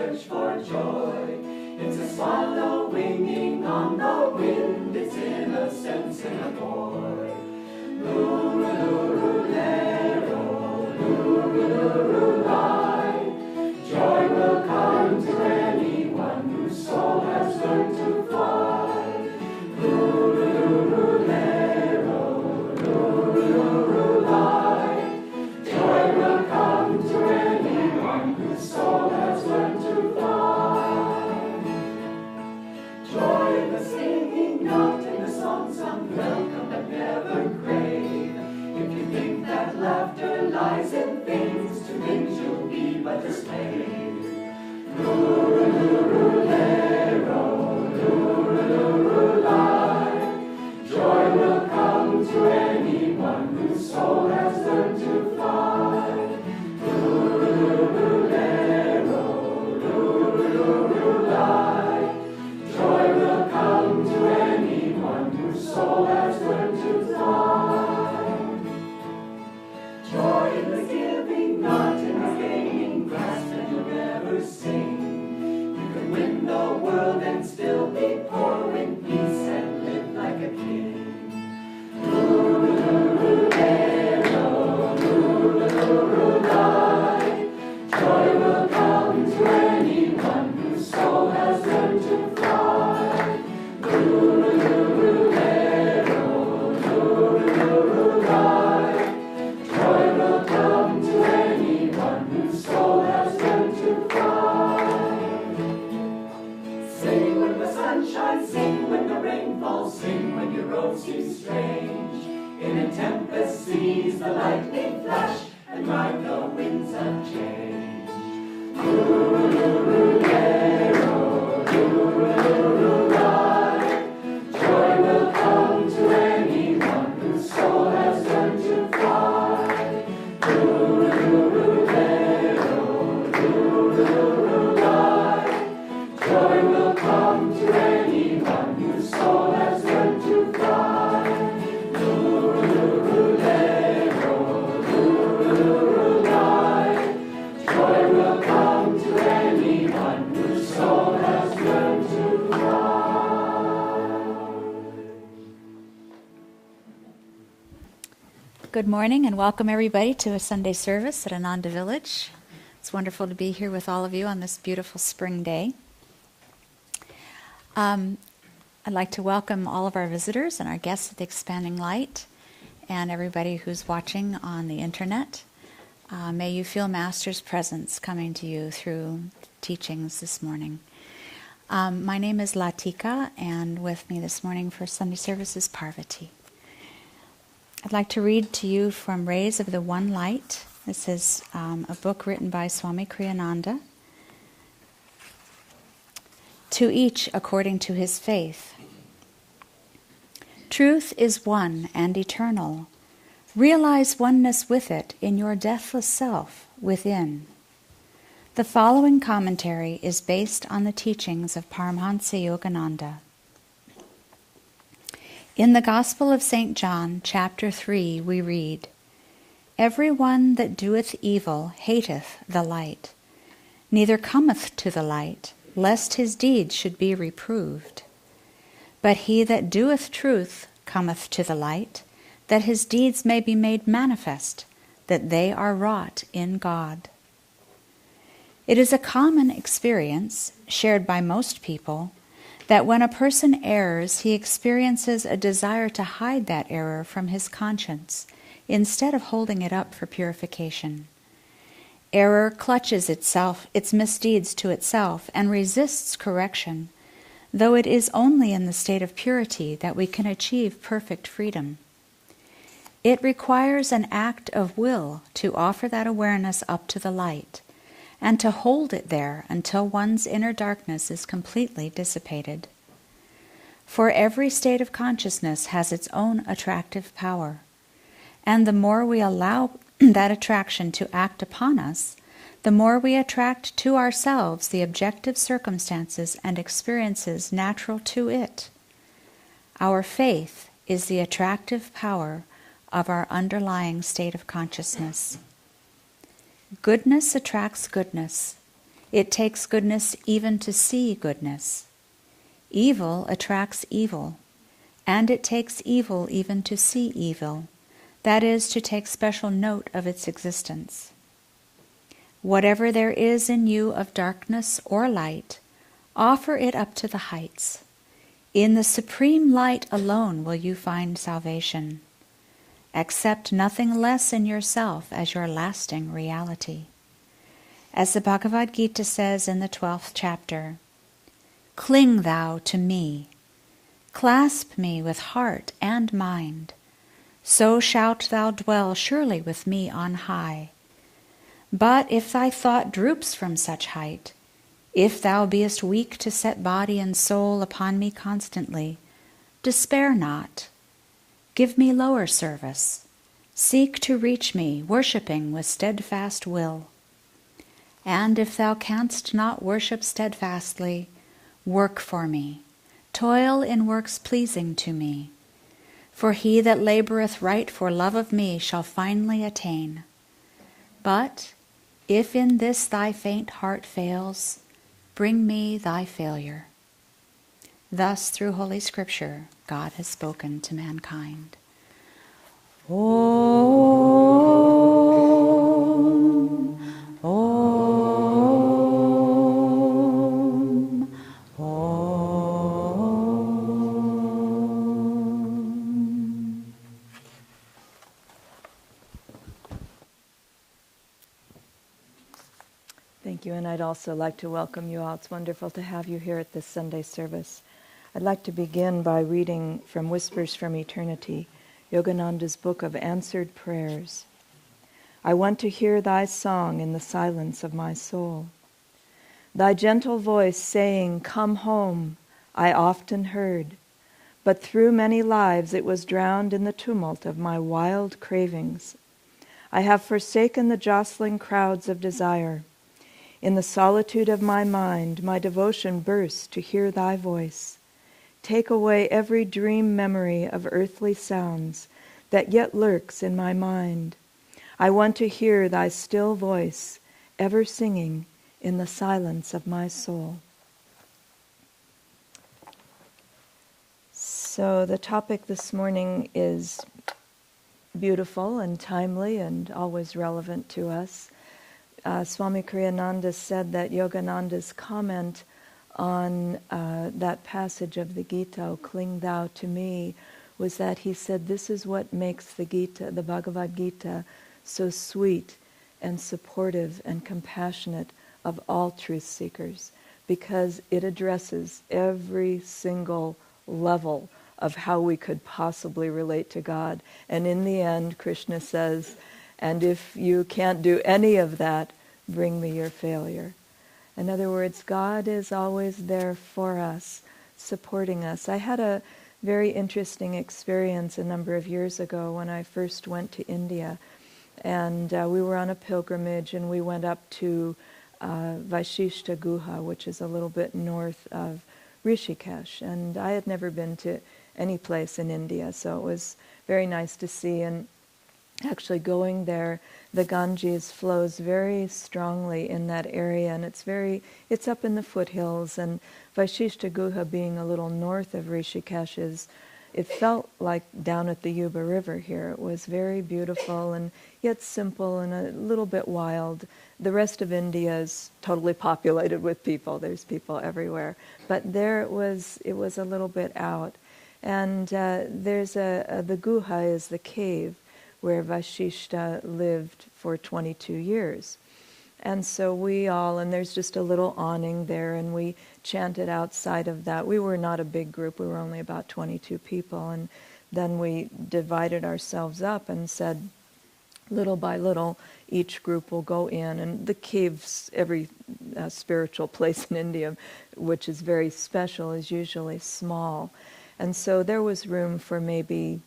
search for joy. It's a swallow winging on the wind, its innocence in a boy. Loo-loo-loo-lero, loo-loo-loo-lie. Joy will come to anyone whose soul has learned to fly. Loo-loo-loo-lero, loo-loo-loo-lie. Joy will come to anyone whose soul has learned to fly. Joy in the singing, not in the songs unwelcome but never crave. If you think that laughter lies in things, to things you'll be but a slave. Loo-loo-loo-lero, loo-loo-loo-lie. Joy will come to anyone whose soul has learned to fly. Loo-loo-loo-lero, loo-loo-loo-lie. Joy will come to anyone whose soul has learned to fly. Joy in the giving, not in the gaining, grasp and you'll never sing. You can win the world and still be poor, win peace and live like a king. Loo-loo-loo-lero, loo-loo-loo-lie. Joy will come to anyone whose soul has learned to fly. Loo-loo-loo-lero, loo-loo-loo-lie. Joy will come to anyone whose soul has learned to fly. Sing when the sun shines, sing when the rain falls, sing when your road seems strange. In a tempest seize the lightning flash and ride the winds of change. Loo-loo-loo-lero, loo-loo-loo-lie. Joy will come to anyone whose soul has learned to fly. Loo-loo-loo-lero, loo-loo-loo-lie. Joy will come to anyone whose soul has learned to fly. Loo-loo-loo-lero, loo-loo-loo-lie. Joy will come to anyone whose soul has learned to fly. Good morning and welcome everybody to a Sunday service at Ananda Village. It's wonderful to be here with all of you on this beautiful spring day. I'd like to welcome all of our visitors and our guests at the Expanding Light and everybody who's watching on the internet. May you feel Master's presence coming to you through teachings this morning. My name is Latika, and with me this morning for Sunday service is Parvati. I'd like to read to you from Rays of the One Light. This is a book written by Swami Kriyananda. To each according to his faith. Truth is one and eternal. Realize oneness with it in your deathless self within. The following commentary is based on the teachings of Paramahansa Yogananda. In the Gospel of St. John, chapter 3, we read, Every one that doeth evil hateth the light, neither cometh to the light, lest his deeds should be reproved. But he that doeth truth cometh to the light, that his deeds may be made manifest, that they are wrought in God. It is a common experience, shared by most people, that when a person errs, he experiences a desire to hide that error from his conscience, instead of holding it up for purification. Error clutches its misdeeds to itself, and resists correction, though it is only in the state of purity that we can achieve perfect freedom. It requires an act of will to offer that awareness up to the light, and to hold it there until one's inner darkness is completely dissipated. For every state of consciousness has its own attractive power, and the more we allow that attraction to act upon us, the more we attract to ourselves the objective circumstances and experiences natural to it. Our faith is the attractive power of our underlying state of consciousness. Goodness attracts goodness. It takes goodness even to see goodness. Evil attracts evil, and it takes evil even to see evil, that is, to take special note of its existence. Whatever there is in you of darkness or light, offer it up to the heights. In the supreme light alone will you find salvation. Accept nothing less in yourself as your lasting reality. As the Bhagavad Gita says in the 12th chapter, "Cling thou to me, clasp me with heart and mind, so shalt thou dwell surely with me on high. But if thy thought droops from such height, if thou beest weak to set body and soul upon me constantly, despair not. Give me lower service. Seek to reach me, worshipping with steadfast will. And if thou canst not worship steadfastly, work for me. Toil in works pleasing to me. For he that laboureth right for love of me shall finally attain. But if in this thy faint heart fails, bring me thy failure." Thus, through Holy Scripture, God has spoken to mankind. Om, Om, Om. Thank you, and I'd also like to welcome you all. It's wonderful to have you here at this Sunday service. I'd like to begin by reading from Whispers from Eternity, Yogananda's book of answered prayers. I want to hear thy song in the silence of my soul. Thy gentle voice saying, "Come home," I often heard, but through many lives it was drowned in the tumult of my wild cravings. I have forsaken the jostling crowds of desire. In the solitude of my mind, my devotion bursts to hear thy voice. Take away every dream memory of earthly sounds that yet lurks in my mind. I want to hear thy still voice, ever singing in the silence of my soul. So the topic this morning is beautiful and timely and always relevant to us. Swami Kriyananda said that Yogananda's comment on that passage of the Gita, "O cling thou to me," was that he said this is what makes the Gita, the Bhagavad Gita, so sweet and supportive and compassionate of all truth seekers, because it addresses every single level of how we could possibly relate to God. And in the end, Krishna says, and if you can't do any of that, bring me your failure. In other words, God is always there for us, supporting us. I had a very interesting experience a number of years ago when I first went to India. And we were on a pilgrimage, and we went up to Vaishishta Guha, which is a little bit north of Rishikesh. And I had never been to any place in India, so it was very nice to see. And actually going there, the Ganges flows very strongly in that area, and it's up in the foothills. And Vaishishta Guha, being a little north of Rishikesh, it felt like down at the Yuba River here. It was very beautiful and yet simple and a little bit wild. The rest of India is totally populated with people. There's people everywhere. But there it was a little bit out. And there's the Guha is the cave where Vaishishta lived for 22 years. And so and there's just a little awning there, and we chanted outside of that. We were not a big group, we were only about 22 people, and then we divided ourselves up and said, little by little, each group will go in. And the caves, every spiritual place in India, which is very special, is usually small. And so there was room for maybe,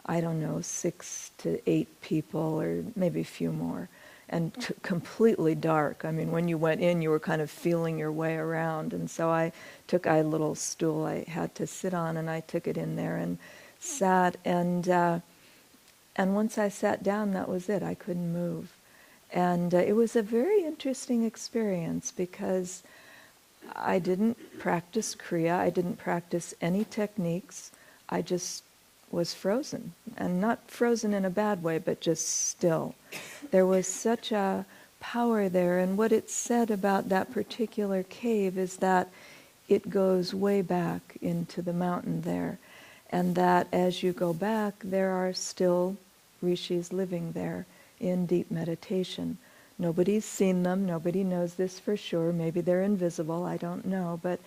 6 to 8 people, or maybe a few more. And completely dark. I mean, when you went in, you were kind of feeling your way around. And so I took a little stool I had to sit on, and I took it in there and sat. And once I sat down, that was it. I couldn't move. And it was a very interesting experience because I didn't practice Kriya, I didn't practice any techniques, I just was frozen. And not frozen in a bad way, but just still. There was such a power there, and what it said about that particular cave is that it goes way back into the mountain there, and that as you go back, there are still rishis living there in deep meditation. Nobody's seen them, nobody knows this for sure, maybe they're invisible, I don't know, but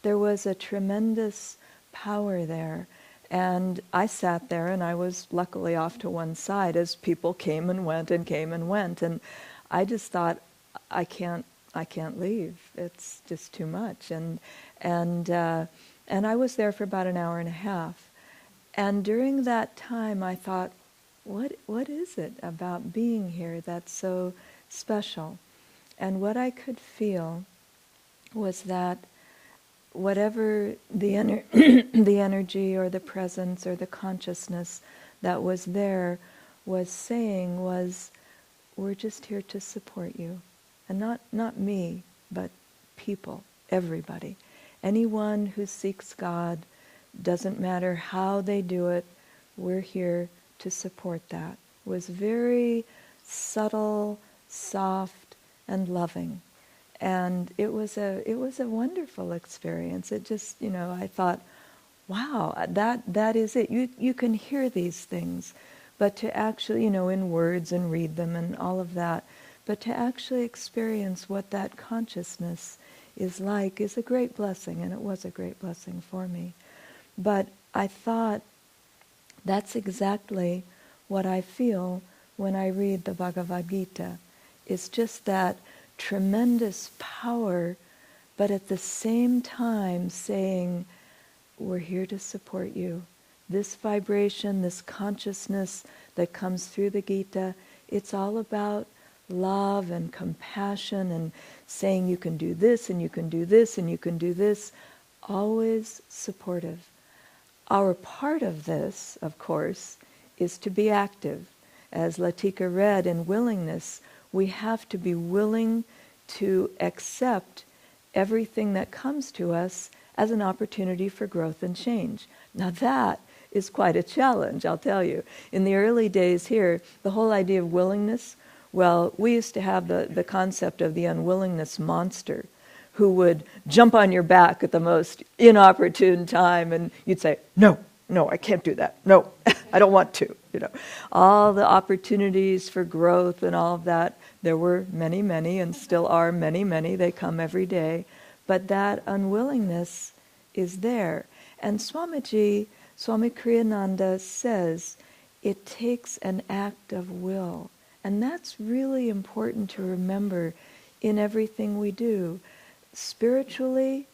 there was a tremendous power there. And I sat there and I was luckily off to one side as people came and went and came and went, and I just thought, I can't leave. It's just too much. And I was there for about an hour and a half. And during that time, I thought, what is it about being here that's so special? And what I could feel was that whatever the the energy or the presence or the consciousness that was there was saying was, we're just here to support you. And not me, but people, everybody. Anyone who seeks God, doesn't matter how they do it, we're here to support that. It was very subtle, soft, and loving. And it was a wonderful experience. It just, I thought, wow, that is it. You can hear these things, but to actually, in words and read them and all of that, but to actually experience what that consciousness is like is a great blessing, and it was a great blessing for me. But I thought that's exactly what I feel when I read the Bhagavad Gita. It's just that tremendous power, but at the same time saying, we're here to support you. This vibration, this consciousness that comes through the Gita, it's all about love and compassion and saying you can do this and you can do this and you can do this, always supportive. Our part of this, of course, is to be active. As Latika read, in willingness, we have to be willing to accept everything that comes to us as an opportunity for growth and change. Now that is quite a challenge, I'll tell you. In the early days here, the whole idea of willingness, well, we used to have the concept of the unwillingness monster who would jump on your back at the most inopportune time, and you'd say, no, I can't do that. No, I don't want to. All the opportunities for growth and all of that, there were many, many, and still are many, many. They come every day. But that unwillingness is there. And Swami Kriyananda says it takes an act of will. And that's really important to remember in everything we do. Spiritually,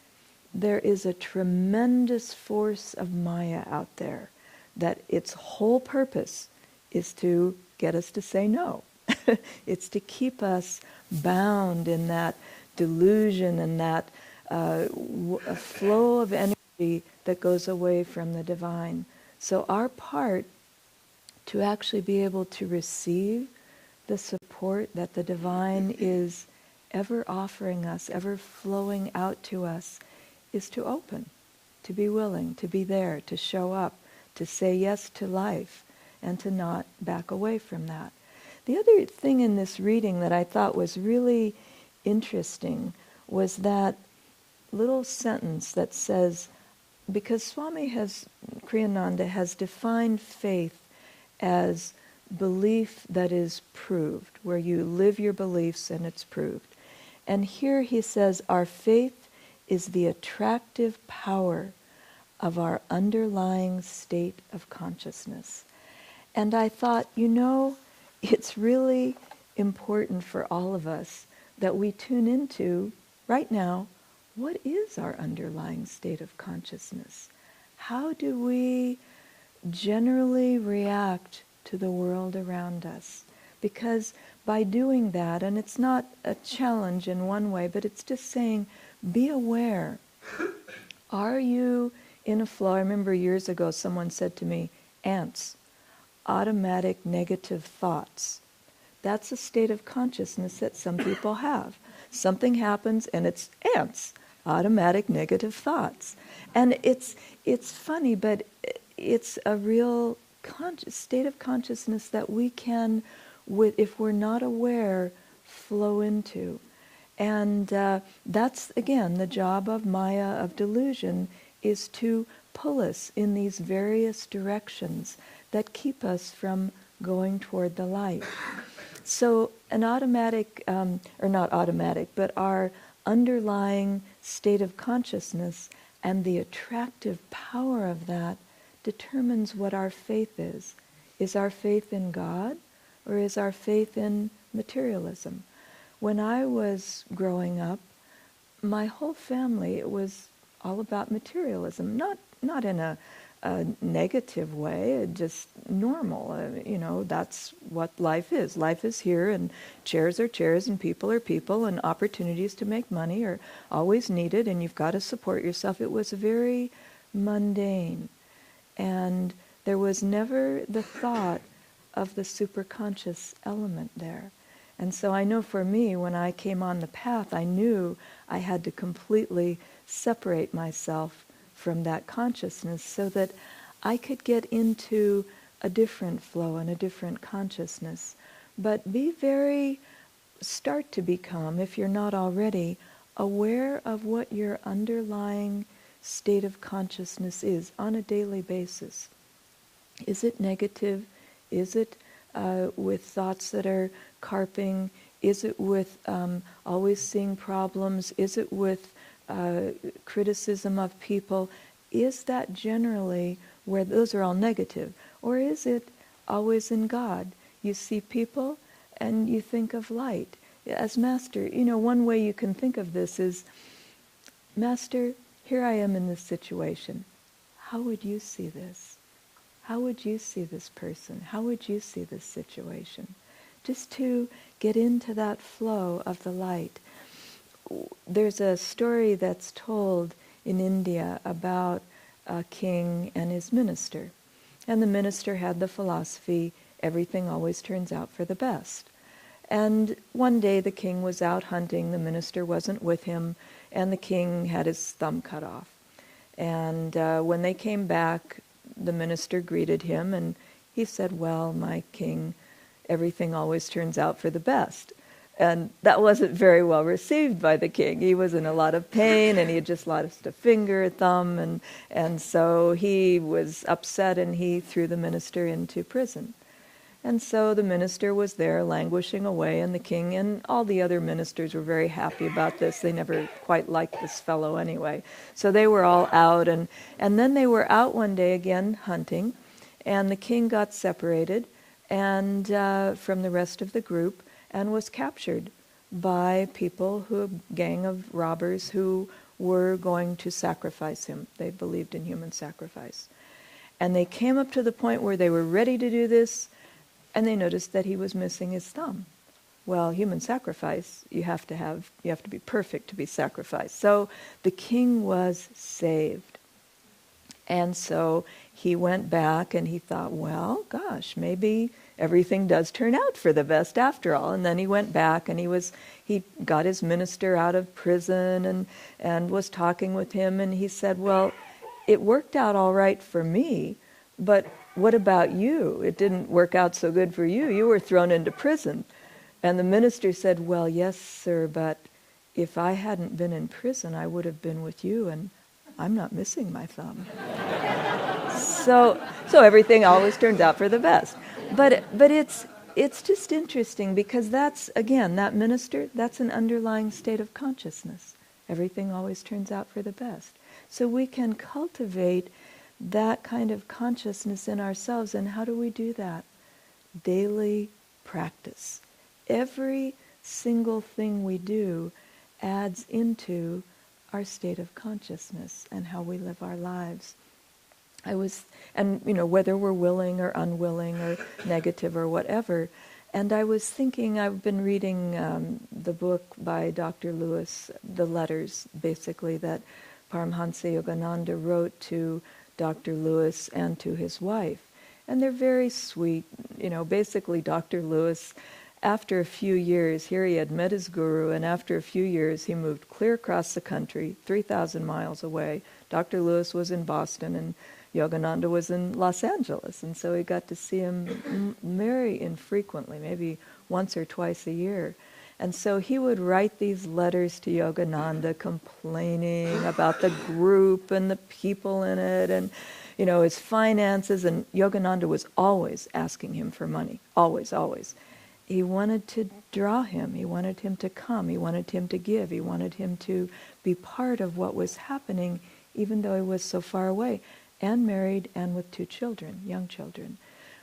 there is a tremendous force of Maya out there that its whole purpose is to get us to say no. It's to keep us bound in that delusion and that flow of energy that goes away from the divine. So our part to actually be able to receive the support that the divine is ever offering us, ever flowing out to us, is to open, to be willing, to be there, to show up, to say yes to life, and to not back away from that. The other thing in this reading that I thought was really interesting was that little sentence that says, because Kriyananda has defined faith as belief that is proved, where you live your beliefs and it's proved. And here he says, our faith is the attractive power of our underlying state of consciousness. And I thought, it's really important for all of us that we tune into, right now, what is our underlying state of consciousness? How do we generally react to the world around us? Because by doing that, and it's not a challenge in one way, but it's just saying, be aware. Are you in a flow? I remember years ago someone said to me, ants, automatic negative thoughts. That's a state of consciousness that some people have. Something happens and it's ants, automatic negative thoughts. And it's funny, but it's a real state of consciousness that we can, if we're not aware, flow into. And that's, again, the job of Maya, of delusion, is to pull us in these various directions that keep us from going toward the light. So an automatic, or not automatic, but our underlying state of consciousness and the attractive power of that determines what our faith is. Is our faith in God, or is our faith in materialism? When I was growing up, my whole family, it was all about materialism, not in a negative way, just normal. That's what life is. Life is here, and chairs are chairs, and people are people, and opportunities to make money are always needed, and you've got to support yourself. It was very mundane, and there was never the thought of the superconscious element there. And so I know for me, when I came on the path, I knew I had to completely separate myself from that consciousness so that I could get into a different flow and a different consciousness. But start to become, if you're not already, aware of what your underlying state of consciousness is on a daily basis. Is it negative? Is it with thoughts that are carping? Is it with always seeing problems? Is it with criticism of people? Is that generally where those are all negative? Or is it always in God? You see people and you think of light. As Master, one way you can think of this is, Master, here I am in this situation. How would you see this? How would you see this person? How would you see this situation? Just to get into that flow of the light. There's a story that's told in India about a king and his minister. And the minister had the philosophy, everything always turns out for the best. And one day the king was out hunting, the minister wasn't with him, and the king had his thumb cut off. And when they came back, the minister greeted him, and he said, "Well, my king, everything always turns out for the best." And that wasn't very well received by the king. He was in a lot of pain, and he had just lost a finger, a thumb, and so he was upset, and he threw the minister into prison. And so the minister was there languishing away, and the king and all the other ministers were very happy about this. They never quite liked this fellow anyway. So they were all out, and then they were out one day again hunting, and the king got separated and from the rest of the group and was captured by people, a gang of robbers who were going to sacrifice him. They believed in human sacrifice. And they came up to the point where they were ready to do this, and they noticed that he was missing his thumb. Well, human sacrifice, you have to be perfect to be sacrificed. So the king was saved. And so he went back and he thought, well, gosh, maybe everything does turn out for the best after all. And then he went back and he got his minister out of prison and was talking with him, and he said, well, it worked out all right for me, but what about you? It didn't work out so good for you. You were thrown into prison. And the minister said, well, yes, sir, but if I hadn't been in prison, I would have been with you, and I'm not missing my thumb. So everything always turns out for the best. But it's just interesting because that's, again, that minister, that's an underlying state of consciousness. Everything always turns out for the best. So we can cultivate that kind of consciousness in ourselves. And how do we do that? Daily practice. Every single thing we do adds into our state of consciousness and how we live our lives. Whether we're willing or unwilling or negative or whatever. And I was thinking, I've been reading the book by Dr. Lewis, the letters, basically, that Paramhansa Yogananda wrote to Dr. Lewis and to his wife. And they're very sweet. Basically Dr. Lewis after a few years, here he had met his guru, and after a few years he moved clear across the country, 3,000 miles away. Dr. Lewis was in Boston and Yogananda was in Los Angeles, and so he got to see him very infrequently, maybe once or twice a year. And so he would write these letters to Yogananda complaining about the group and the people in it and, you know, his finances. And Yogananda was always asking him for money, always, always. He wanted to draw him. He wanted him to come. He wanted him to give. He wanted him to be part of what was happening, even though he was so far away, and married and with 2 children, young children.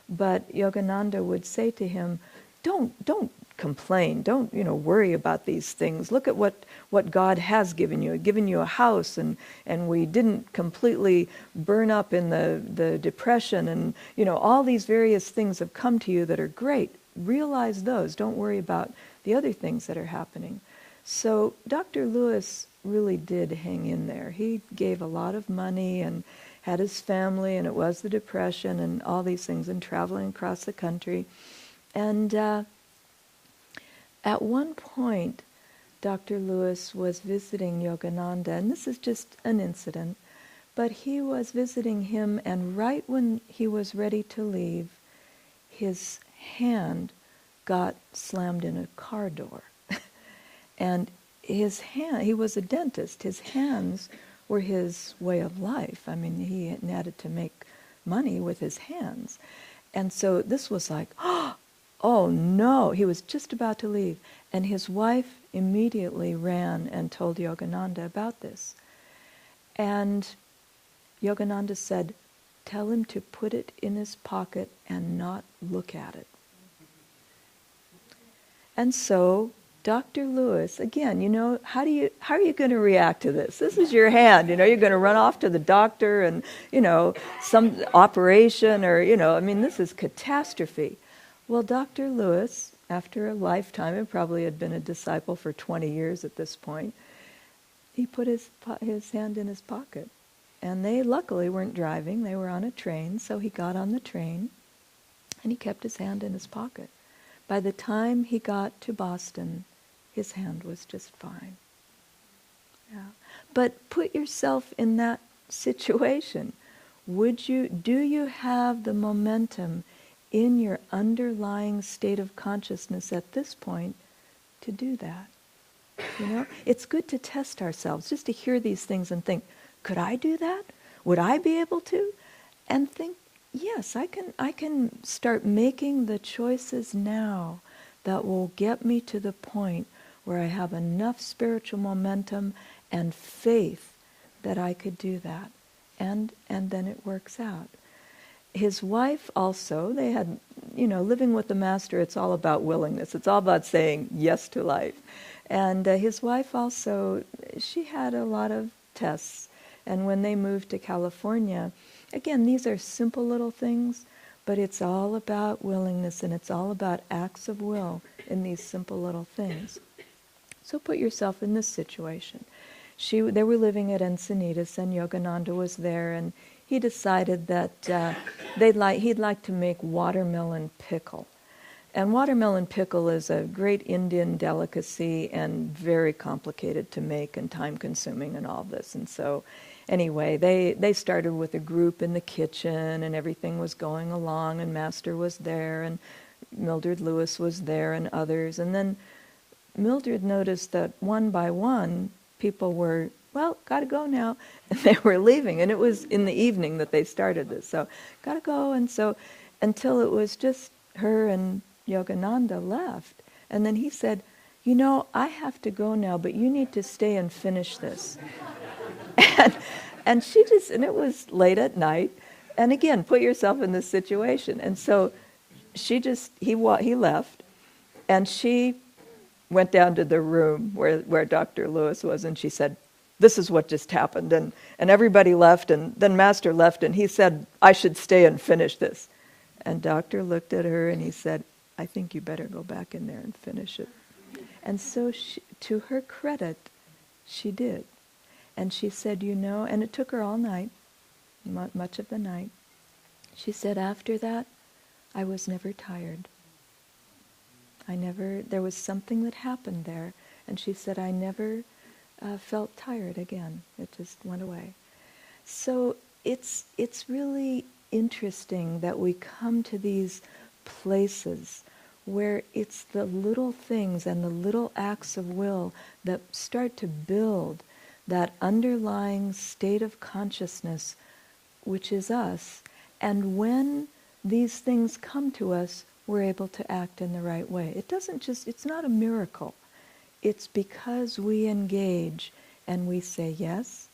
But Yogananda would say to him, don't complain, don't worry about these things. Look at what God has given you. He's given you a house, and we didn't completely burn up in the depression, and all these various things have come to you that are great. Realize those. Don't worry about the other things that are happening. So Dr. Lewis really did hang in there. He gave a lot of money and had his family, and it was the depression and all these things, and traveling across the country. And at one point, Dr. Lewis was visiting Yogananda, and this is just an incident, but he was visiting him, and right when he was ready to leave, his hand got slammed in a car door. And his hand, he was a dentist, his hands were his way of life. I mean, he had to make money with his hands. And so this was like, oh no, he was just about to leave. And his wife immediately ran and told Yogananda about this. And Yogananda said, tell him to put it in his pocket and not look at it. And so Dr. Lewis, again, how are you going to react to this? This is your hand, you're going to run off to the doctor and, some operation or, this is catastrophe. Well, Dr. Lewis, after a lifetime, and probably had been a disciple for 20 years at this point, he put his hand in his pocket. And they luckily weren't driving, they were on a train, so he got on the train and he kept his hand in his pocket. By the time he got to Boston, his hand was just fine. Yeah. But put yourself in that situation. Do you have the momentum in your underlying state of consciousness at this point to do that? It's good to test ourselves, just to hear these things and think, could I do that? Would I be able to? And think, yes, I can start making the choices now that will get me to the point where I have enough spiritual momentum and faith that I could do that. And then it works out. His wife also, they had, living with the master, it's all about willingness. It's all about saying yes to life. And his wife also, she had a lot of tests. And when they moved to California, again, these are simple little things, but it's all about willingness, and it's all about acts of will in these simple little things. So put yourself in this situation. They were living at Encinitas, and Yogananda was there, and he decided that he'd like to make watermelon pickle. And watermelon pickle is a great Indian delicacy and very complicated to make and time-consuming and all this. And so anyway, they started with a group in the kitchen, and everything was going along, and Master was there, and Mildred Lewis was there, and others. And then Mildred noticed that one by one, people were, well, got to go now. And they were leaving. And it was in the evening that they started this. So, got to go. And so, until it was just her and Yogananda left. And then he said, I have to go now, but you need to stay and finish this. and she just, and it was late at night. And again, put yourself in this situation. And so, he left. And she went down to the room where Dr. Lewis was, and she said, this is what just happened. And everybody left, and then Master left, and he said, I should stay and finish this. And Doctor looked at her, and he said, I think you better go back in there and finish it. And so, to her credit, she did. And she said, and it took her all night, much of the night. She said, after that, I was never tired. There was something that happened there. And she said, I never felt tired again. It just went away. So it's really interesting that we come to these places where it's the little things and the little acts of will that start to build that underlying state of consciousness, which is us. And when these things come to us, we're able to act in the right way. It's not a miracle. It's because we engage and we say yes,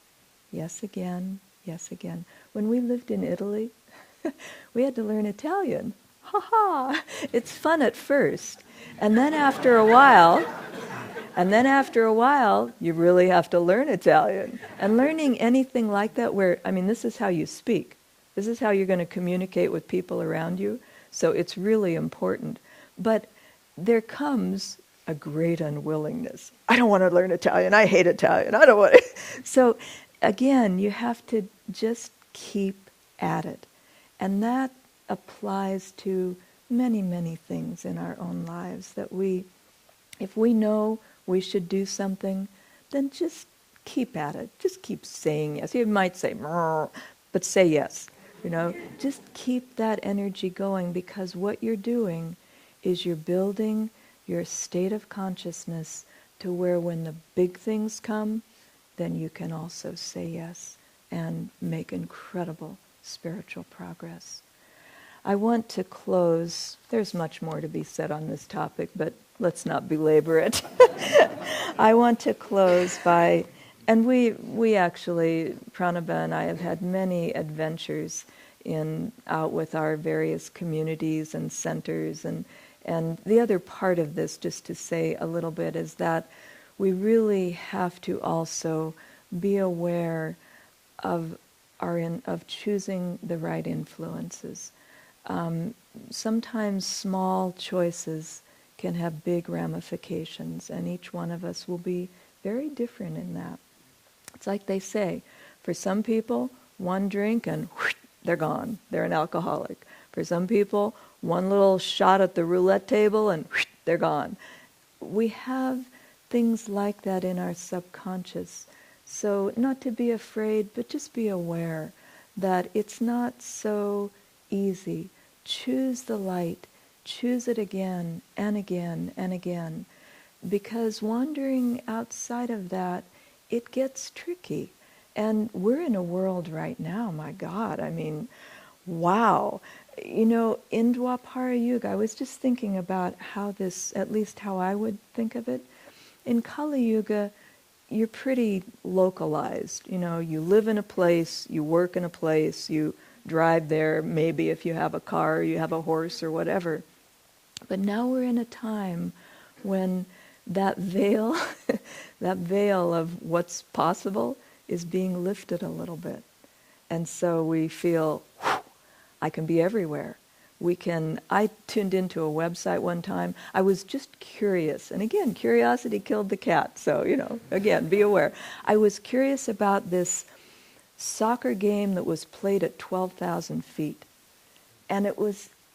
yes again, yes again. When we lived in Italy, we had to learn Italian. Ha ha! It's fun at first. And then after a while, you really have to learn Italian. And learning anything like that this is how you speak. This is how you're going to communicate with people around you. So it's really important. But there comes a great unwillingness. I don't want to learn Italian. I hate Italian. I don't want to. So again, you have to just keep at it. And that applies to many, many things in our own lives, that if we know we should do something, then just keep at it. Just keep saying yes. You might say, but say yes. Just keep that energy going, because what you're doing is you're building your state of consciousness to where when the big things come, then you can also say yes and make incredible spiritual progress. I want to close. There's much more to be said on this topic, but let's not belabor it. I want to close by, and we actually, Pranaba and I have had many adventures out with our various communities and centers, and the other part of this, just to say a little bit, is that we really have to also be aware of choosing the right influences. Sometimes small choices can have big ramifications, and each one of us will be very different in that. It's like they say, for some people, one drink and whoosh, they're gone. They're an alcoholic. For some people, one little shot at the roulette table and whoosh, they're gone. We have things like that in our subconscious. So not to be afraid, but just be aware that it's not so easy. Choose the light. Choose it again and again and again. Because wandering outside of that, it gets tricky. And we're in a world right now, my God, wow. In Dwapara Yuga, I was just thinking about how this, at least how I would think of it. In Kali Yuga, you're pretty localized. You live in a place, you work in a place, you drive there, maybe if you have a car, you have a horse or whatever. But now we're in a time when that veil, that veil of what's possible is being lifted a little bit. And so we feel, I can be everywhere. I tuned into a website one time. I was just curious. And again, curiosity killed the cat. So, again, be aware. I was curious about this soccer game that was played at 12,000 feet. And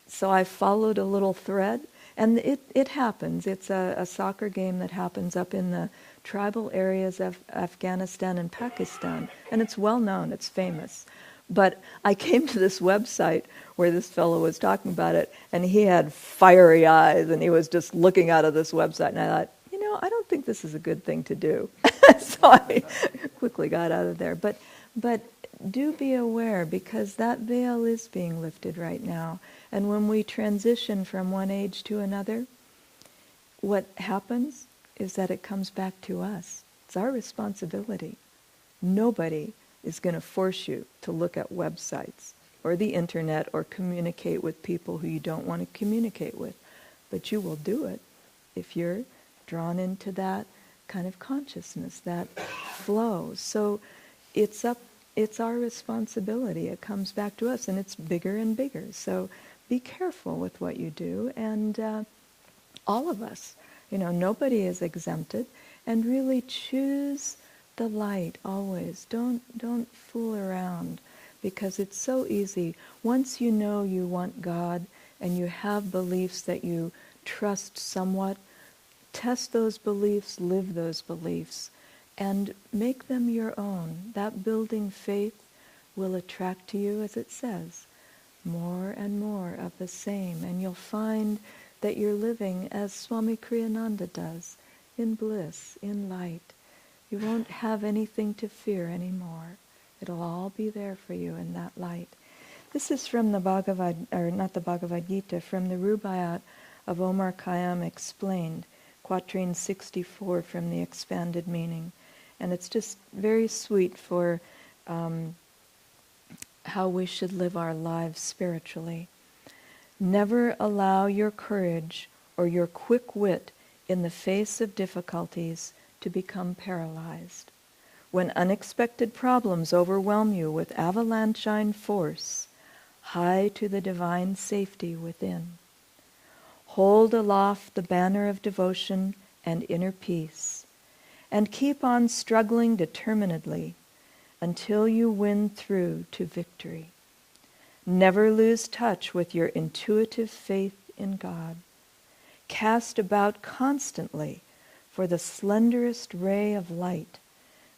so I followed a little thread. And it happens. It's a soccer game that happens up in the tribal areas of Afghanistan and Pakistan. And it's well known, it's famous. But I came to this website where this fellow was talking about it, and he had fiery eyes, and he was just looking out of this website. And I thought, I don't think this is a good thing to do. So I quickly got out of there. But do be aware, because that veil is being lifted right now. And when we transition from one age to another, what happens is that it comes back to us. It's our responsibility. Nobody is going to force you to look at websites or the internet or communicate with people who you don't want to communicate with. But you will do it if you're drawn into that kind of consciousness, that flow. So it's our responsibility. It comes back to us, and it's bigger and bigger. So be careful with what you do, and all of us, nobody is exempted, and really choose the light always. Don't fool around, because it's so easy. Once you know you want God and you have beliefs that you trust somewhat, test those beliefs, live those beliefs, and make them your own. That building faith will attract to you, as it says, more and more of the same. And you'll find that you're living as Swami Kriyananda does, in bliss, in light. You won't have anything to fear anymore. It'll all be there for you in that light. This is from the not the Bhagavad Gita, from the Rubaiyat of Omar Khayyam Explained, Quatrain 64 from the Expanded Meaning. And it's just very sweet for how we should live our lives spiritually. Never allow your courage or your quick wit in the face of difficulties to become paralyzed. When unexpected problems overwhelm you with avalanchine force, hie to the divine safety within. Hold aloft the banner of devotion and inner peace, and keep on struggling determinedly until you win through to victory. Never lose touch with your intuitive faith in God. Cast about constantly for the slenderest ray of light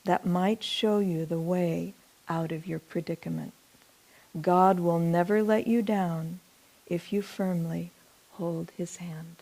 that might show you the way out of your predicament. God will never let you down if you firmly hold his hand.